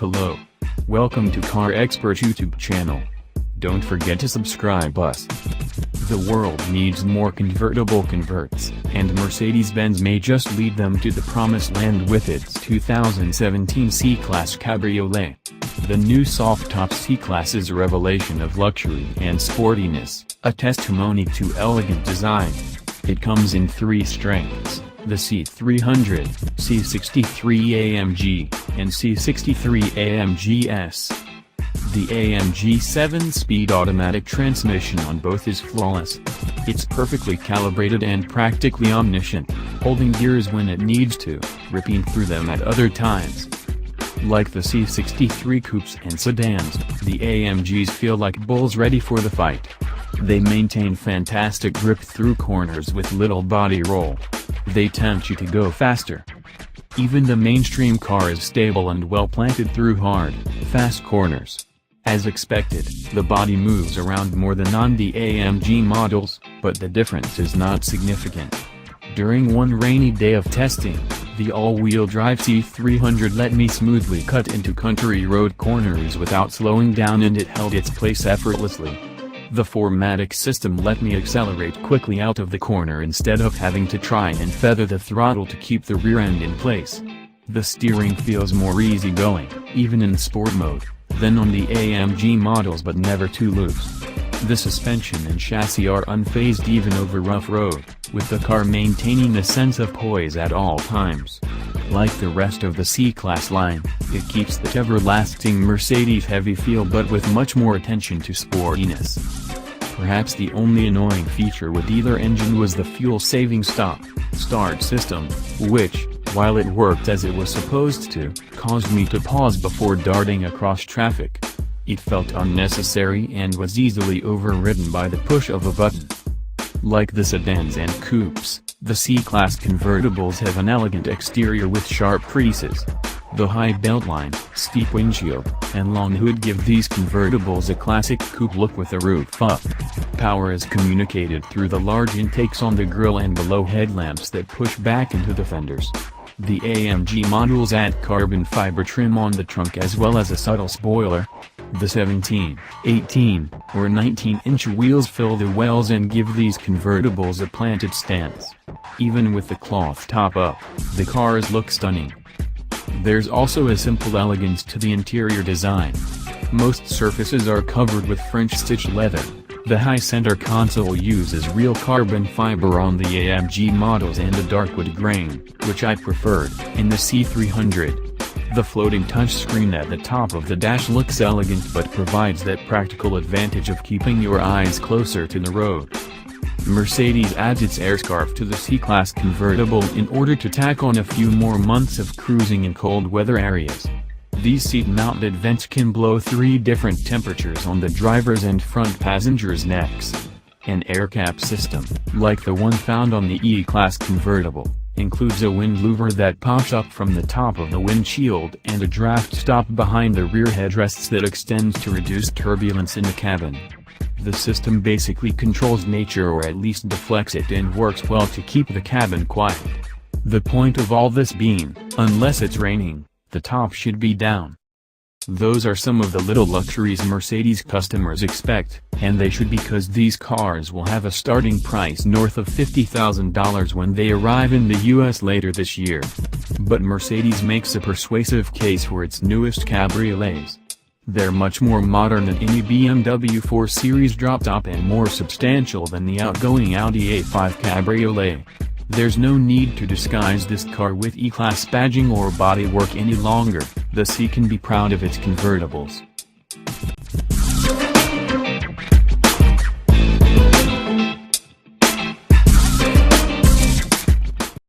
Hello. Welcome to Car Expert YouTube channel. Don't forget to subscribe us. The world needs more convertible converts, and Mercedes-Benz may just lead them to the promised land with its 2017 C-Class Cabriolet. The new soft-top C-Class is a revelation of luxury and sportiness, a testimony to elegant design. It comes in three strengths: the C300, C63 AMG, and C63 AMG-S. The AMG 7-speed automatic transmission on both is flawless. It's perfectly calibrated and practically omniscient, holding gears when it needs to, ripping through them at other times. Like the C63 coupes and sedans, the AMGs feel like bulls ready for the fight. They maintain fantastic grip through corners with little body roll. They tempt you to go faster. Even the mainstream car is stable and well planted through hard, fast corners. As expected, the body moves around more than on the AMG models, but the difference is not significant. During one rainy day of testing, the all-wheel drive C300 let me smoothly cut into country road corners without slowing down, and it held its place effortlessly. The 4MATIC system let me accelerate quickly out of the corner instead of having to try and feather the throttle to keep the rear end in place. The steering feels more easygoing, even in sport mode, than on the AMG models, but never too loose. The suspension and chassis are unfazed even over rough road, with the car maintaining a sense of poise at all times. Like the rest of the C-Class line, it keeps that everlasting Mercedes heavy feel, but with much more attention to sportiness. Perhaps the only annoying feature with either engine was the fuel-saving stop-start system, which, while it worked as it was supposed to, caused me to pause before darting across traffic. It felt unnecessary and was easily overridden by the push of a button. Like the sedans and coupes, the C-Class convertibles have an elegant exterior with sharp creases. The high beltline, steep windshield, and long hood give these convertibles a classic coupe look with the roof up. Power is communicated through the large intakes on the grille and below headlamps that push back into the fenders. The AMG models add carbon fiber trim on the trunk as well as a subtle spoiler. The 17, 18, or 19-inch wheels fill the wells and give these convertibles a planted stance. Even with the cloth top-up, the cars look stunning. There's also a simple elegance to the interior design. Most surfaces are covered with French-stitched leather. The high center console uses real carbon fiber on the AMG models and a dark wood grain, which I preferred, in the C300. The floating touchscreen at the top of the dash looks elegant but provides that practical advantage of keeping your eyes closer to the road. Mercedes adds its airscarf to the C-Class convertible in order to tack on a few more months of cruising in cold weather areas. These seat-mounted vents can blow 3 different temperatures on the driver's and front passengers' necks. An air cap system, like the one found on the E-Class convertible, includes a wind louver that pops up from the top of the windshield and a draft stop behind the rear headrests that extends to reduce turbulence in the cabin. The system basically controls nature, or at least deflects it, and works well to keep the cabin quiet. The point of all this being, unless it's raining, the top should be down. Those are some of the little luxuries Mercedes customers expect, and they should, because these cars will have a starting price north of $50,000 when they arrive in the US later this year. But Mercedes makes a persuasive case for its newest cabriolets. They're much more modern than any BMW 4 Series drop-top and more substantial than the outgoing Audi A5 Cabriolet. There's no need to disguise this car with E-Class badging or bodywork any longer. The C can be proud of its convertibles.